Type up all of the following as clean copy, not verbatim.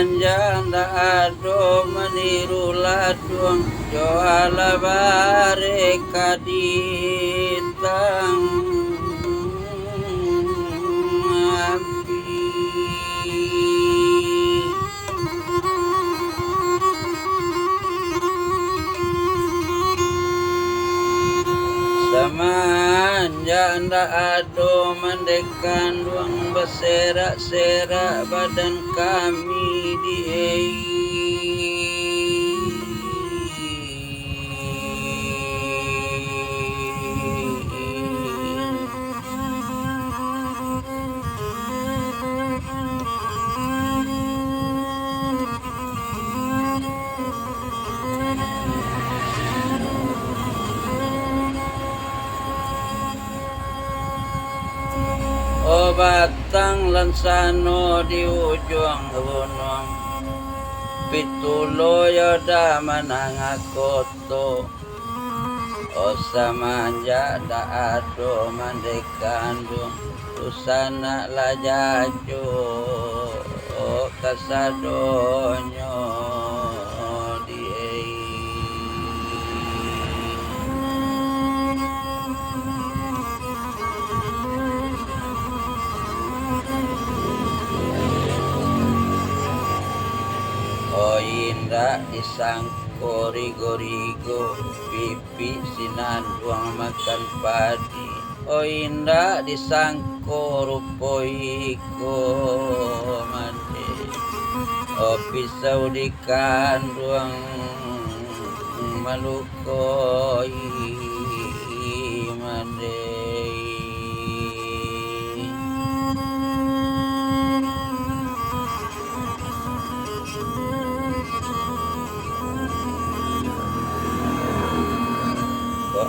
Samanjanda ado meniru laduang joala bare kaditang api. Samanjanda ado mandekan duang berserak-serak badan kami di O batang lansano di ujung gunung, pitulo yoda manangakoto. O samanja da ado mandekandung, usana lajajo o kasadonyo di O indah disangko rigo-rigo, pipi sinanduang makan padi. O indah disangko rupo iko mande. O pisau dikanduang maluko mande.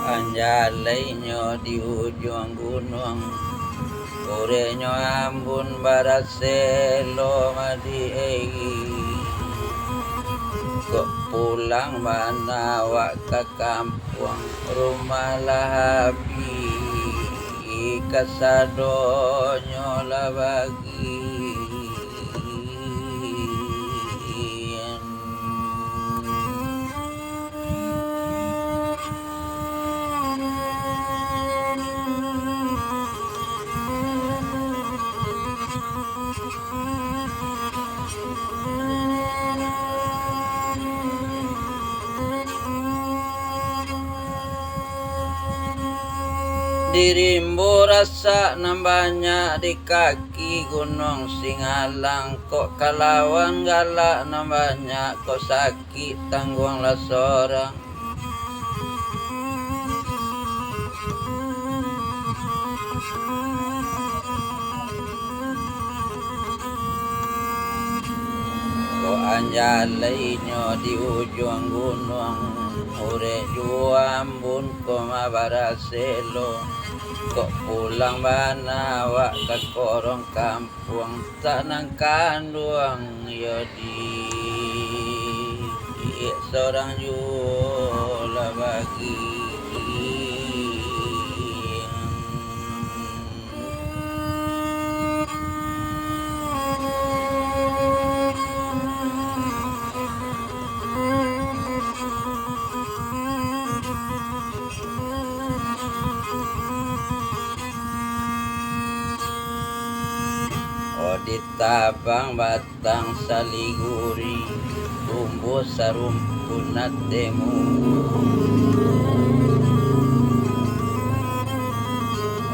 Anjalainya di ujung gunung, urenyo ambun baraselo madiei. Kok pulang mana wak ke kampung, rumah lahabi kasadonyo lah bagi. Dirimbo rasa nambahnya di kaki gunung Singalang, kok kalawan galak nambahnya, kok sakit tangguanglah seorang. Kok anjalainya di ujung gunung, ure juambun koma baraselo. Kok pulang mana wak ke korong kampung, tak nang kanduang yodi seorang jula bagi. Ditabang batang saliguri, tumbuh sarumpunat temu.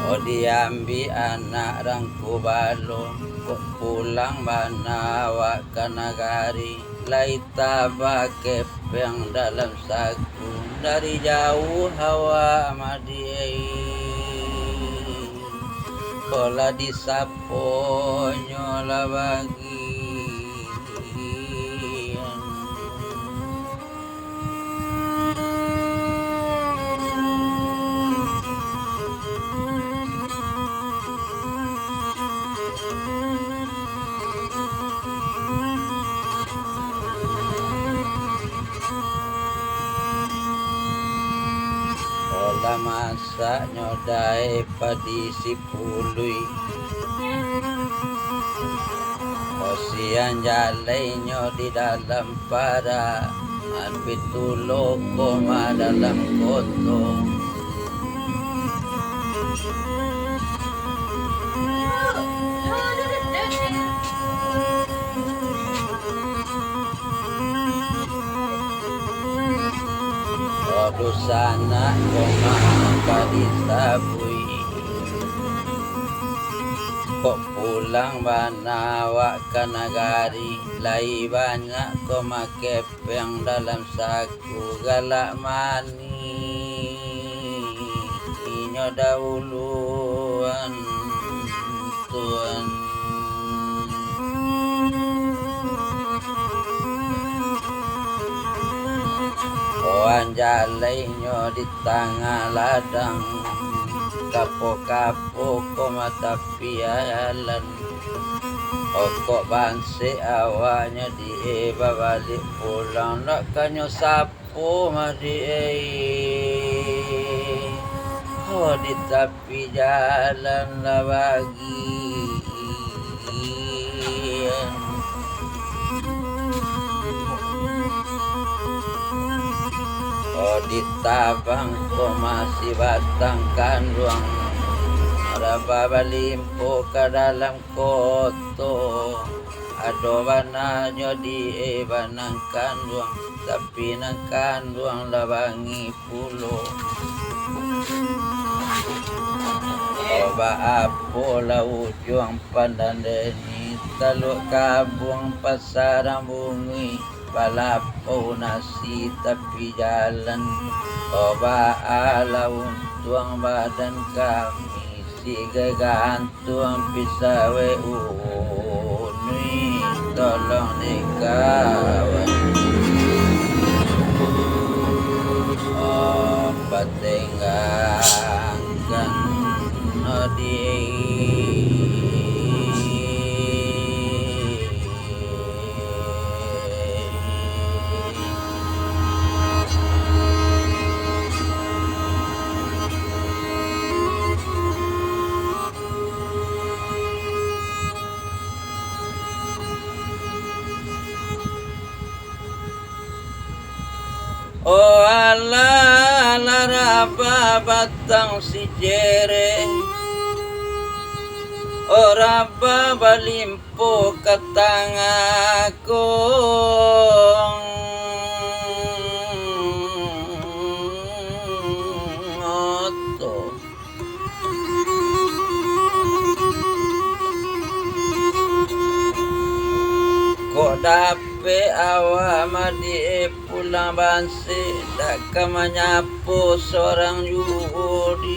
O diambi anak rangku balong, kok pulang banawa ke nagari. Lai tabak kepeng dalam saku, dari jauh hawa madiai. Kola disaponyo lah bagi. Ola masa nyodai padi si pului, Osian jalannya di dalam para pitulog koma dalam koto. Dosana koma kadisabui. Kok pulang banawa ke nagari, lai banyak kau make peng dalam saku galak mani. Inyo dahuluan tuan. Kawan jalannya di tengah ladang, kapo-kapo ko mata pialan. Kok bansi awaknya di balik pulang, nak kanyo sapo madi di tepi jalan lah bagi. Di tabang ko masih batangkan ruang, raba balimpo ke dalam koto. Ado bananyo di banangkan ruang, tapi nangkan ruang labangi pulo. Oba apo lau juang pandandeni, taluk kabung pasarang bumi. Palapo nasi tapi jalan, oba ala untuang badan kami, si gantung pisawe uni, tolong dikawan. Apa tinggalkan di oh ala laraba batang si jere, oh raba balimpo katangaku. Kok dape awa madi pulang bansi, dak kemanyapu seorang yudi.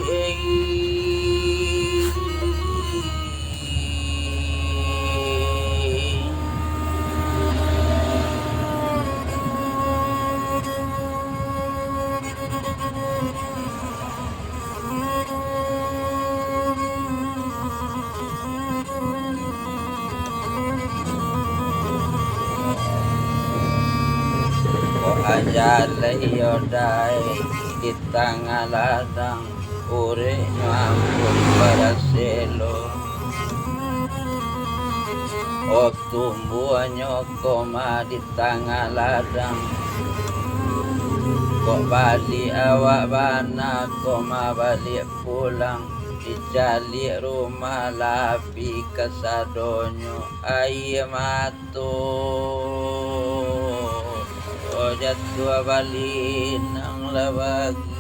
Ajalai yodai di tengah ladang, ure nyampur paraselo. O tumbuhnya koma di tengah ladang, kok balik awak bana koma balik pulang. Dicali rumah labi kesadonyo air mato. Jatuh balik nang labagi.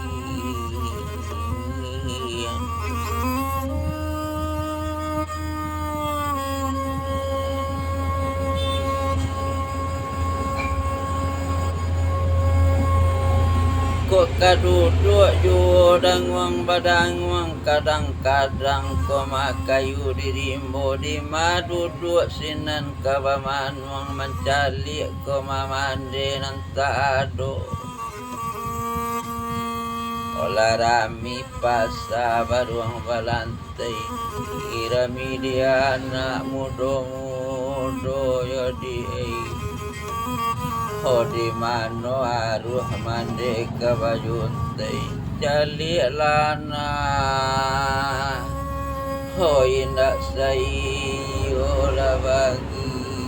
Kok kaduduk judang wang badang wang, kadang-kadang ko makayu dirimbo di maduduk sinan kabaman wang mencali ko mamande nang taado. Olah rami pasa baruang balantai, irami dia anak mudo-mudo yodi. Oh di mano aruh mande kabajuntai jali lana. Oh indak sayo la bagi.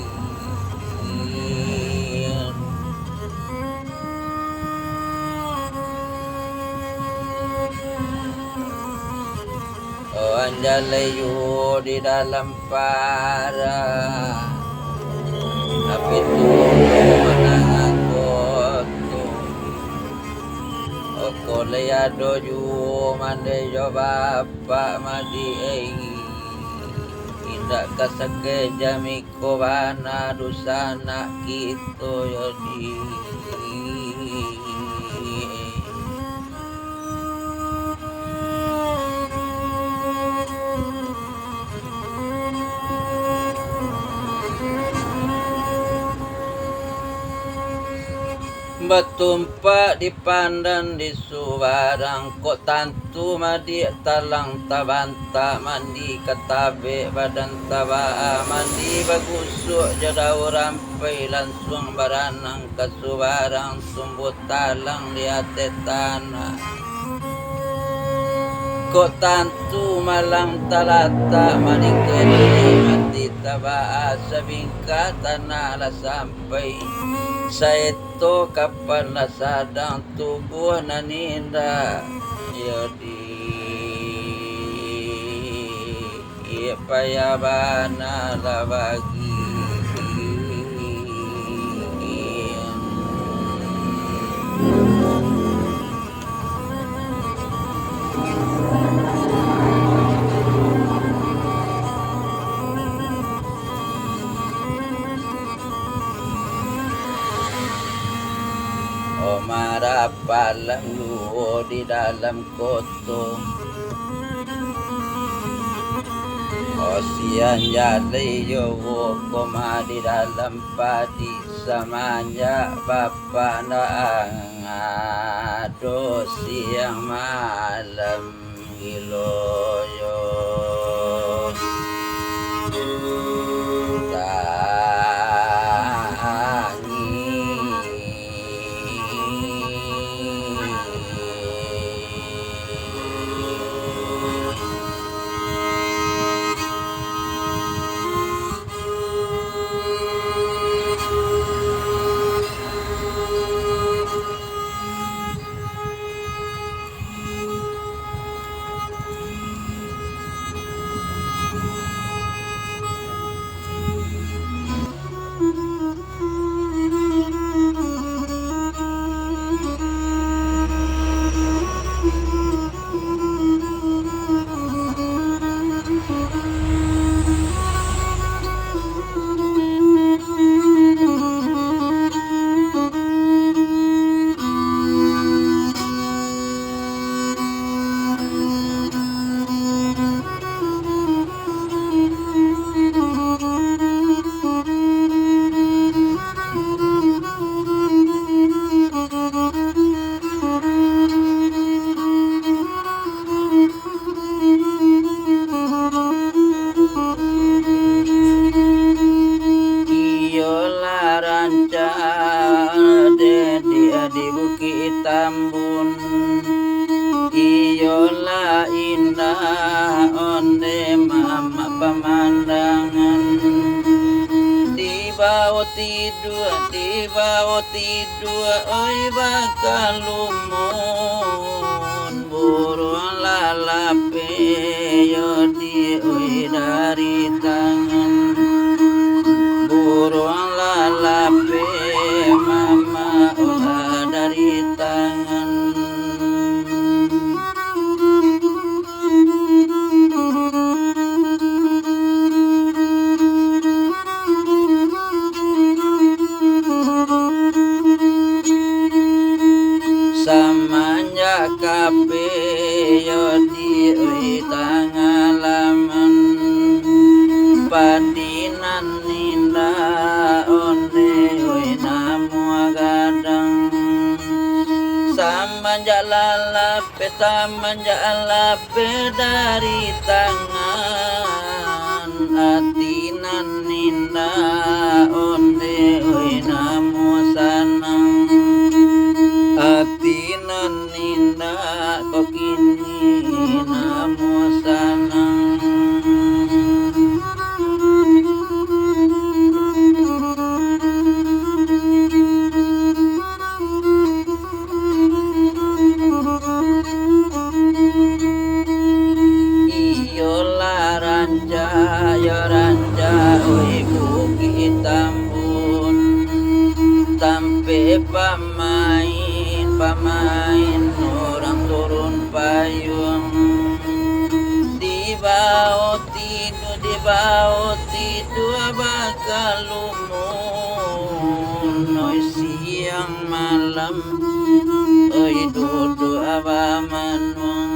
panjalayu di dalam para tapi tu manang aku oko leado ju mande jo bapa madi indak kasake jamiko bana dusana kito yodi Batumpa di pandan di subarang kok tantu madi talang tabanta mandi katabe badan taba mandi bagusuk jadau rampai langsung baranang ke subarang sumbut talang di ate tanah kok tantu malang talata mandi kene mati taba sabingka tanah la sampai Saito kapan nasadang tubuh naninda yodi payabana labagi marapalang luo di dalam koto Osian jale yo koma di dalam padi samanya bapa na ado siang malam giloyo di Bukit Tambun iyola indah onde mama pemandangan di bawah tidur oi bakal lumun burung lalape yodi oi dari tangan burung lalape mama olah dari tangan samanya kape yodi oi tangalaman padinan ninda onde oi namu gadang samanja lalape dari tangan atinan ninda onde oi namu sanang atinan ninda kok kini namu sanang kalumun oi siang malam oi dudu abamanung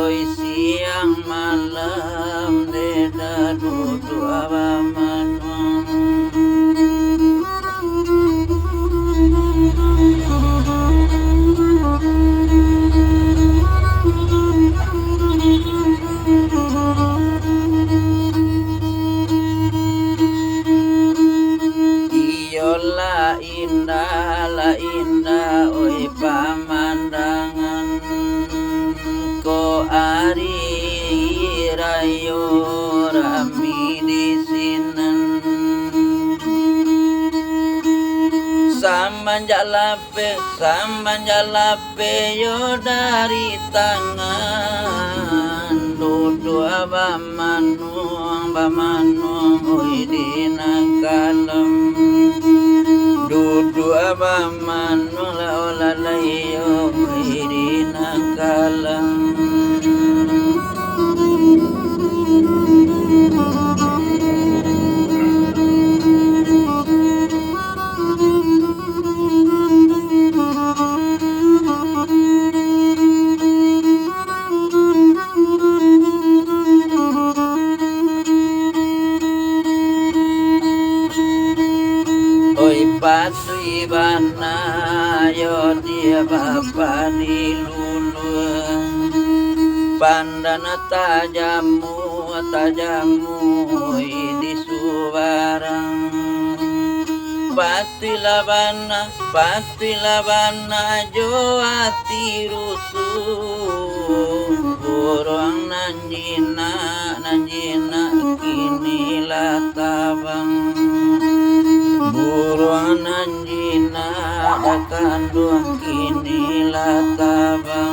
oi siang malam deda dudu abamanung la indah oi pamandangan ko ari rayo rami di sinan sambanjalape yo dari tangan dudu abamanung oi dinangkalem dudu abamanung la olalayo oi dinangkalem Patui bana yo dia bapa di lulu pandana tajamu di subarang pasti labana jo ati rusu burung nanjina kini latabang buruan anjina akan doang kini latabang